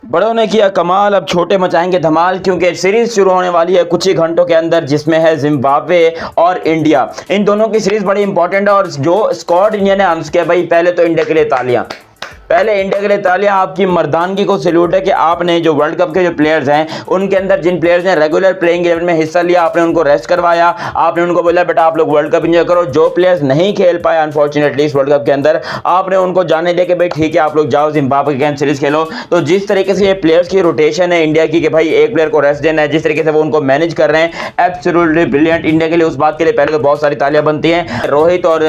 बड़ों ने किया कमाल, अब छोटे मचाएंगे धमाल, क्योंकि सीरीज शुरू होने वाली है कुछ ही घंटों के अंदर, जिसमें है जिम्बाब्वे और इंडिया। इन दोनों की सीरीज बड़ी इंपॉर्टेंट है और जो स्क्वाड इंडिया ने अनाउंस किया, भाई पहले तो इंडिया के लिए तालियां, पहले इंडिया के लिए तालियां। आपकी मर्दानगी को सैल्यूट है कि आपने जो वर्ल्ड कप के जो प्लेयर्स हैं, उनके अंदर जिन प्लेयर्स ने रेगुलर प्लेइंग 11 में हिस्सा लिया, आपने उनको रेस्ट करवाया, आपने उनको बोला बेटा आप लोग वर्ल्ड कप एंजॉय करो। जो प्लेयर्स नहीं खेल पाए अनफॉर्चुनेटली इस वर्ल्ड कप के अंदर, आपने उनको जाने दिया कि भाई ठीक है आप लोग जाओ जिम्बाब्वे के सीरीज खेलो। तो जिस तरीके से ये प्लेयर्स की रोटेशन है इंडिया की कि भाई एक प्लेयर को रेस्ट देना है, जिस तरीके से वो उनको मैनेज कर रहे हैं, एब्सोल्युटली ब्रिलियंट इंडिया के लिए। उस बात के लिए पहले तो बहुत सारी तालियां बनती हैं। रोहित और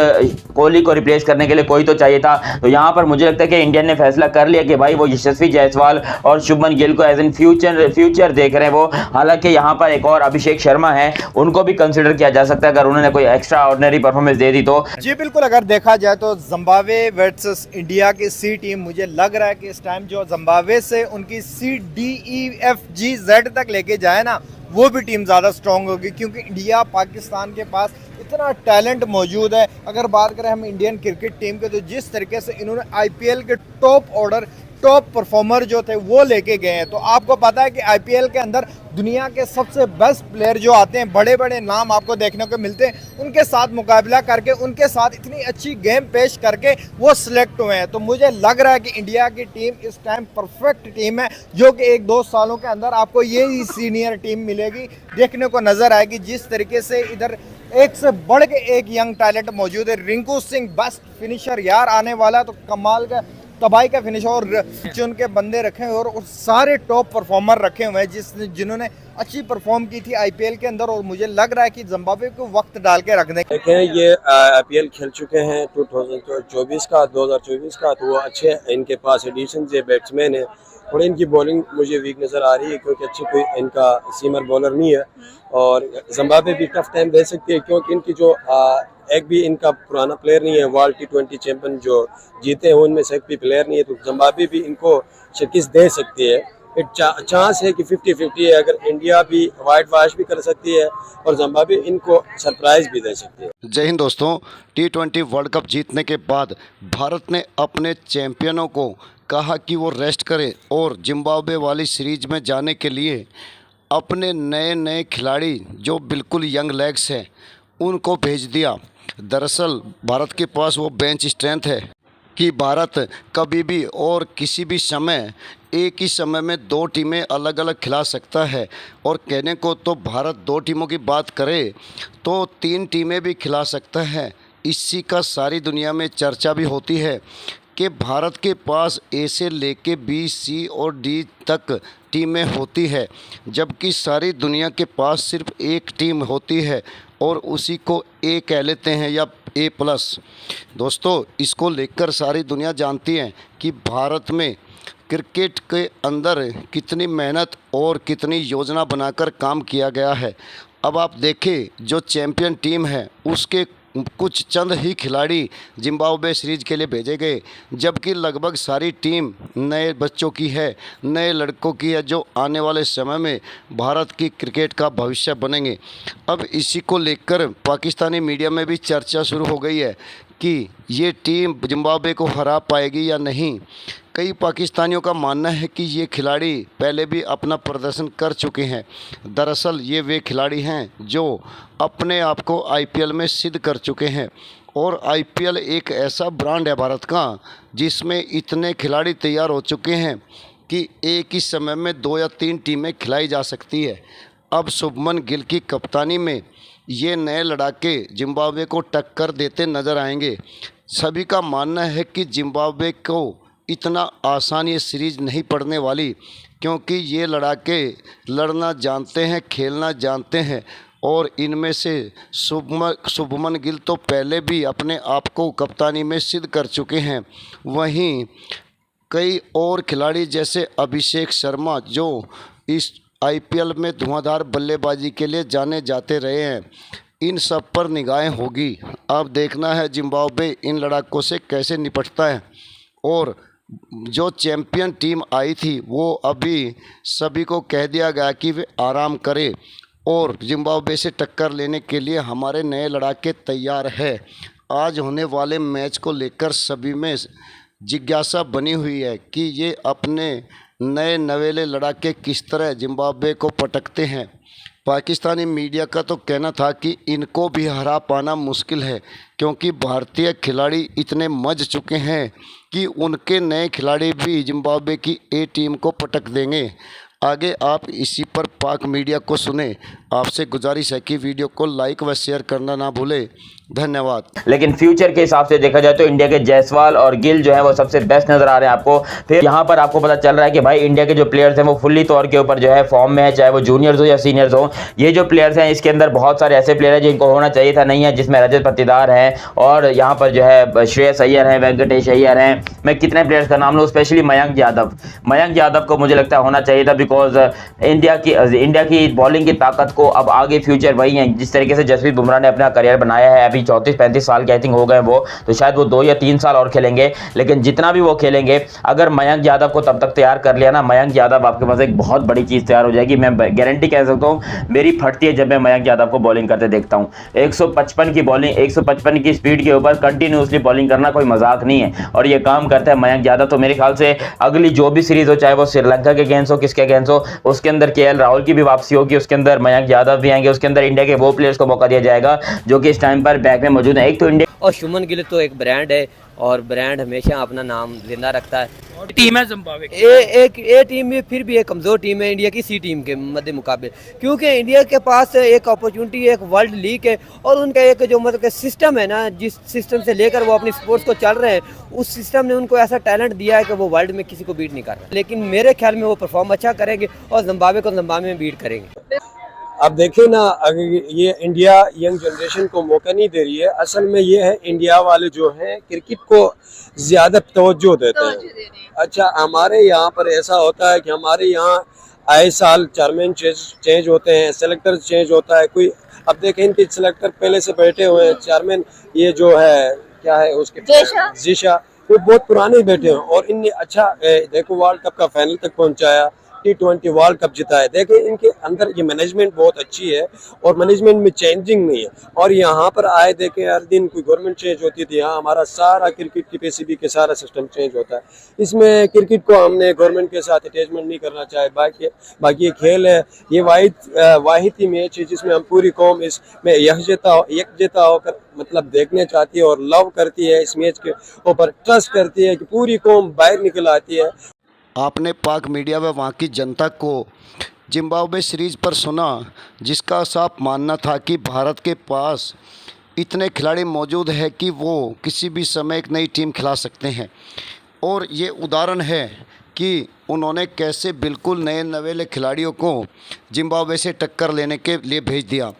कोहली को रिप्लेस करने के लिए कोई तो चाहिए था, तो यहां पर मुझे लगता है कि इंडिया ने फैसला कर लिया कि भाई वो यशस्वी जायसवाल और शुभमन गिल को एज एन फ्यूचर देख रहे हैं वो। हालांकि यहां पर एक और अभिषेक शर्मा है, उनको भी कंसिडर किया जा सकता है अगर उन्होंने कोई एक्स्ट्रा ऑर्डिनरी परफॉर्मेंस दे दी तो। जी बिल्कुल, अगर देखा जाए तो जिम्बाब्वे वर्सेस इंडिया की सी टीम, मुझे लग रहा है कि इस टाइम जो जिम्बाब्वे से उनकी C, D, E, F, G, Z तक लेके जाए ना, वो भी टीम ज़्यादा स्ट्रांग होगी, क्योंकि इंडिया पाकिस्तान के पास इतना टैलेंट मौजूद है। अगर बात करें हम इंडियन क्रिकेट टीम के, तो जिस तरीके से इन्होंने IPL के टॉप परफॉर्मर जो थे वो लेके गए हैं, तो आपको पता है कि IPL के अंदर दुनिया के सबसे बेस्ट प्लेयर जो आते हैं, बड़े बड़े नाम आपको देखने को मिलते हैं, उनके साथ मुकाबला करके, उनके साथ इतनी अच्छी गेम पेश करके वो सिलेक्ट हुए हैं। तो मुझे लग रहा है कि इंडिया की टीम इस टाइम परफेक्ट टीम है, जो कि 1-2 सालों के अंदर आपको यही सीनियर टीम मिलेगी, देखने को नजर आएगी। जिस तरीके से इधर एक से बढ़ के एक यंग टैलेंट मौजूद है। रिंकू सिंह बेस्ट फिनिशर यार आने वाला है, तो कमाल का तबाही का फिनिशर, और जो उनके बंदे रखे हुए और सारे टॉप परफॉर्मर रखे हुए हैं जिन्होंने अच्छी परफॉर्म की थी IPL के अंदर। और मुझे लग रहा है कि जिम्बाब्वे को वक्त डाल के रख दें। देखें, ये IPL खेल चुके हैं 2024 का, 2024 का, तो वो अच्छे इनके पास एडिशन से बैट्समैन है। थोड़ी इनकी बॉलिंग मुझे वीक नज़र आ रही है, क्योंकि अच्छी कोई इनका सीमर बॉलर नहीं है, और जिम्बाब्वे भी टफ टाइम दे सकती है, क्योंकि इनकी जो एक भी इनका पुराना प्लेयर नहीं है। वर्ल्ड T20 चैंपियन जो जीते हैं उनमें से एक भी प्लेयर नहीं है, तो जिम्बाब्वे भी इनको शिकस्त दे सकती है। एक चांस है कि 50-50 है, अगर इंडिया भी वाइट वॉश भी कर सकती है और जिम्बाब्वे इनको सरप्राइज भी दे सकती है। जय हिंद दोस्तों। T20 वर्ल्ड कप जीतने के बाद भारत ने अपने चैंपियनों को कहा कि वो रेस्ट करें और जिम्बाब्वे वाली सीरीज में जाने के लिए अपने नए नए खिलाड़ी जो बिल्कुल यंग लेग्स हैं उनको भेज दिया। दरअसल भारत के पास वो बेंच स्ट्रेंथ है कि भारत कभी भी और किसी भी समय एक ही समय में 2 टीमें अलग अलग खिला सकता है। और कहने को तो भारत 2 टीमों की बात करे तो 3 टीमें भी खिला सकता है। इसी का सारी दुनिया में चर्चा भी होती है कि भारत के पास A से लेके B, C और D तक टीमें होती है, जबकि सारी दुनिया के पास सिर्फ एक टीम होती है और उसी को A कह लेते हैं या A+। दोस्तों, इसको लेकर सारी दुनिया जानती है कि भारत में क्रिकेट के अंदर कितनी मेहनत और कितनी योजना बनाकर काम किया गया है। अब आप देखें, जो चैंपियन टीम है उसके कुछ चंद ही खिलाड़ी जिम्बाब्वे सीरीज के लिए भेजे गए, जबकि लगभग सारी टीम नए बच्चों की है, नए लड़कों की है, जो आने वाले समय में भारत की क्रिकेट का भविष्य बनेंगे। अब इसी को लेकर पाकिस्तानी मीडिया में भी चर्चा शुरू हो गई है कि ये टीम जिम्बाब्वे को हरा पाएगी या नहीं। कई पाकिस्तानियों का मानना है कि ये खिलाड़ी पहले भी अपना प्रदर्शन कर चुके हैं। दरअसल ये वे खिलाड़ी हैं जो अपने आप को IPL में सिद्ध कर चुके हैं, और IPL एक ऐसा ब्रांड है भारत का जिसमें इतने खिलाड़ी तैयार हो चुके हैं कि एक ही समय में 2 या 3 टीमें खिलाई जा सकती है। अब शुभमन गिल की कप्तानी में ये नए लड़ाके जिम्बाब्वे को टक्कर देते नज़र आएंगे। सभी का मानना है कि जिम्बाब्वे को इतना आसान ये सीरीज नहीं पड़ने वाली, क्योंकि ये लड़ाके लड़ना जानते हैं, खेलना जानते हैं, और इनमें से शुभमन गिल तो पहले भी अपने आप को कप्तानी में सिद्ध कर चुके हैं। वहीं कई और खिलाड़ी जैसे अभिषेक शर्मा जो इस IPL में धुआंधार बल्लेबाजी के लिए जाने जाते रहे हैं, इन सब पर निगाहें होगी। अब देखना है जिम्बाब्वे इन लड़ाकों से कैसे निपटता है। और जो चैंपियन टीम आई थी वो अभी सभी को कह दिया गया कि वे आराम करें, और जिम्बाब्वे से टक्कर लेने के लिए हमारे नए लड़ाके तैयार है। आज होने वाले मैच को लेकर सभी में जिज्ञासा बनी हुई है कि ये अपने नए नवेले लड़ाके किस तरह जिम्बाब्वे को पटकते हैं। पाकिस्तानी मीडिया का तो कहना था कि इनको भी हरा पाना मुश्किल है, क्योंकि भारतीय खिलाड़ी इतने मज चुके हैं कि उनके नए खिलाड़ी भी जिम्बाब्वे की ए टीम को पटक देंगे। आगे आप इसी पर पाक मीडिया को सुने। आपसे गुजारिश है कि वीडियो को लाइक व शेयर करना ना भूलें। धन्यवाद। लेकिन फ्यूचर के हिसाब से देखा जाए तो इंडिया के जायसवाल और गिल जो है वो सबसे बेस्ट नजर आ रहे हैं आपको। फिर यहाँ पर आपको पता चल रहा है कि भाई इंडिया के जो प्लेयर्स हैं वो फुल्ली तौर के ऊपर जो है फॉर्म में है, चाहे वो जूनियर्स हो या सीनियर्स हो। ये जो प्लेयर्स हैं इसके अंदर बहुत सारे ऐसे प्लेयर हैं जिनको होना चाहिए था, नहीं है, जिसमें रजत पाटीदार है और यहाँ पर जो है श्रेयस अय्यर है, वेंकटेश अय्यर हैं। मैं कितने प्लेयर्स का नाम लूँ, स्पेशली मयंक यादव को मुझे लगता है होना चाहिए था, बिकॉज इंडिया की बॉलिंग की ताकत को अब आगे फ्यूचर वही है। जिस तरीके से जसप्रीत बुमराह ने अपना करियर बनाया है, अभी 34-35 साल के आई थिंक हो गए वो, तो शायद वो 2 या 3 साल और खेलेंगे। लेकिन जितना भी वो खेलेंगे, अगर मयंक यादव को तब तक तैयार कर लिया ना, मयंक यादव आपके पास एक बहुत बड़ी चीज़ तैयार हो जाएगी। मैं गारंटी कह सकता हूँ, मेरी फटती है जब मैं मयंक यादव को बॉलिंग करते देखता हूँ। 155 की बॉलिंग, 155 की स्पीड के ऊपर कंटिन्यूसली बॉलिंग करना कोई मजाक नहीं है, और ये काम करता है मयंक यादव। तो मेरे ख्याल से अगली जो भी सीरीज हो, चाहे वो श्रीलंका के अगेंस्ट हो, किसके अगेंस्ट हो, उसके अंदर केएल राहुल की भी वापसी होगी, उसके अंदर मयंक यादव भी आएंगे, उसके अंदर इंडिया के वो प्लेयर्स को मौका दिया जाएगा जो कि इस टाइम पर बैक में मौजूद है। एक तो इंडिया और शुभमन गिल तो एक ब्रांड है, और ब्रांड हमेशा अपना नाम जिंदा रखता है। टीम है जिम्बाब्वे की। ए टीम में फिर भी एक कमज़ोर टीम है इंडिया की सी टीम के मध्य मुकाबले, क्योंकि इंडिया के पास एक अपॉर्चुनिटी, एक वर्ल्ड लीग है, और उनका एक जो मतलब सिस्टम है ना, जिस सिस्टम से लेकर वो अपनी स्पोर्ट्स को चल रहे हैं, उस सिस्टम ने उनको ऐसा टैलेंट दिया है कि वो वर्ल्ड में किसी को बीट नहीं कर रहा। लेकिन मेरे ख्याल में वो परफॉर्म अच्छा करेंगे और जिम्बाब्वे को जिम्बाब्वे में बीट करेंगे। अब देखिए ना, अगर ये इंडिया यंग जनरेशन को मौका नहीं दे रही है, असल में ये है इंडिया वाले जो हैं क्रिकेट को ज़्यादा तवज्जो देते हैं। अच्छा, हमारे यहाँ पर ऐसा होता है कि हमारे यहाँ आए साल चेयरमैन चेंज होते हैं, सेलेक्टर चेंज होता है। कोई अब देखें, इनके सेलेक्टर पहले से बैठे हुए हैं, चेयरमैन ये जो है क्या है उसके जीशा, वो बहुत पुराने बैठे हैं, और इनने अच्छा देखो वर्ल्ड कप का फाइनल तक पहुँचाया, T20 वर्ल्ड कप जीता है। देखिए इनके अंदर ये मैनेजमेंट बहुत अच्छी है, और मैनेजमेंट में चेंजिंग नहीं है। और यहाँ पर आए देखें, हर दिन कोई गवर्नमेंट चेंज होती थी, यहाँ हमारा सारा क्रिकेट की PCB के सारा सिस्टम चेंज होता है। इसमें क्रिकेट को हमने गवर्नमेंट के साथ अटैचमेंट नहीं करना चाहे। बाकी ये खेल है, ये वाहिद ही मैच है जिसमें हम पूरी कौम इसमें यकजहता होकर मतलब देखने चाहती है और लव करती है, इस मैच के ऊपर ट्रस्ट करती है कि पूरी कौम बाहर निकल आती है। आपने पाक मीडिया व वहाँ की जनता को जिम्बाब्वे सीरीज़ पर सुना, जिसका साफ मानना था कि भारत के पास इतने खिलाड़ी मौजूद है कि वो किसी भी समय एक नई टीम खिला सकते हैं। और ये उदाहरण है कि उन्होंने कैसे बिल्कुल नए नवेले खिलाड़ियों को जिम्बाब्वे से टक्कर लेने के लिए भेज दिया।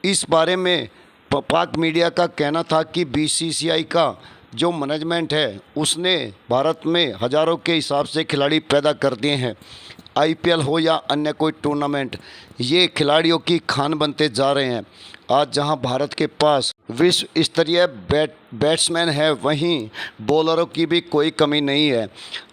इस बारे में पाक मीडिया का कहना था कि BCCI का जो मैनेजमेंट है उसने भारत में हज़ारों के हिसाब से खिलाड़ी पैदा कर दिए हैं। IPL हो या अन्य कोई टूर्नामेंट, ये खिलाड़ियों की खान बनते जा रहे हैं। आज जहां भारत के पास विश्व स्तरीय बैट्समैन है, वहीं बॉलरों की भी कोई कमी नहीं है।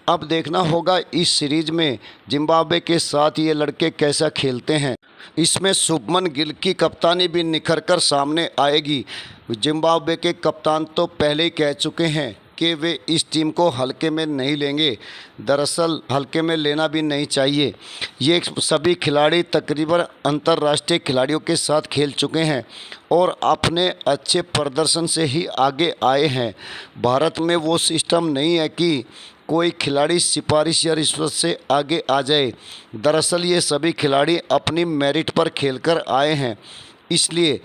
अब देखना होगा इस सीरीज़ में जिम्बाब्वे के साथ ये लड़के कैसा खेलते हैं। इसमें शुभमन गिल की कप्तानी भी निखर कर सामने आएगी। जिम्बाब्वे के कप्तान तो पहले ही कह चुके हैं कि वे इस टीम को हल्के में नहीं लेंगे। दरअसल हल्के में लेना भी नहीं चाहिए। ये सभी खिलाड़ी तकरीबन अंतर्राष्ट्रीय खिलाड़ियों के साथ खेल चुके हैं और अपने अच्छे प्रदर्शन से ही आगे आए हैं। भारत में वो सिस्टम नहीं है कि कोई खिलाड़ी सिफारिश या रिश्वत से आगे आ जाए। दरअसल ये सभी खिलाड़ी अपनी मेरिट पर खेलकर आए हैं, इसलिए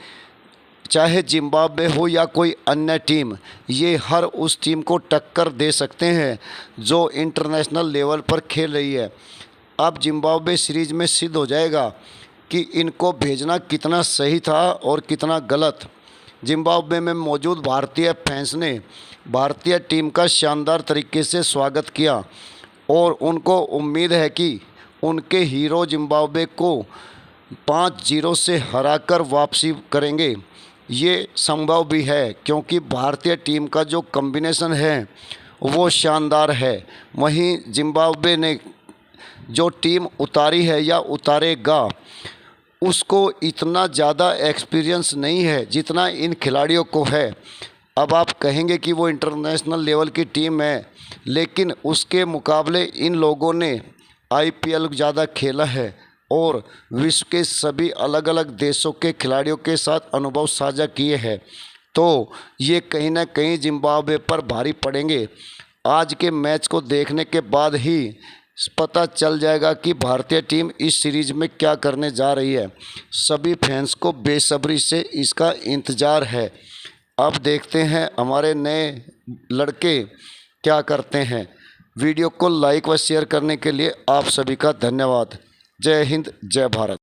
चाहे जिम्बाब्वे हो या कोई अन्य टीम, ये हर उस टीम को टक्कर दे सकते हैं जो इंटरनेशनल लेवल पर खेल रही है। अब जिम्बाब्वे सीरीज़ में सिद्ध हो जाएगा कि इनको भेजना कितना सही था और कितना गलत। जिम्बाब्वे में मौजूद भारतीय फैंस ने भारतीय टीम का शानदार तरीके से स्वागत किया और उनको उम्मीद है कि उनके हीरो जिम्बाब्वे को 5-0 से हराकर वापसी करेंगे। ये संभव भी है क्योंकि भारतीय टीम का जो कॉम्बिनेशन है वो शानदार है। वहीं जिम्बाब्वे ने जो टीम उतारी है या उतारेगा, उसको इतना ज़्यादा एक्सपीरियंस नहीं है जितना इन खिलाड़ियों को है। अब आप कहेंगे कि वो इंटरनेशनल लेवल की टीम है, लेकिन उसके मुकाबले इन लोगों ने आईपीएल ज़्यादा खेला है और विश्व के सभी अलग अलग देशों के खिलाड़ियों के साथ अनुभव साझा किए हैं, तो ये कहीं ना कहीं जिम्बाब्वे पर भारी पड़ेंगे। आज के मैच को देखने के बाद ही पता चल जाएगा कि भारतीय टीम इस सीरीज़ में क्या करने जा रही है। सभी फैंस को बेसब्री से इसका इंतज़ार है। अब देखते हैं हमारे नए लड़के क्या करते हैं। वीडियो को लाइक व शेयर करने के लिए आप सभी का धन्यवाद। जय हिंद, जय भारत।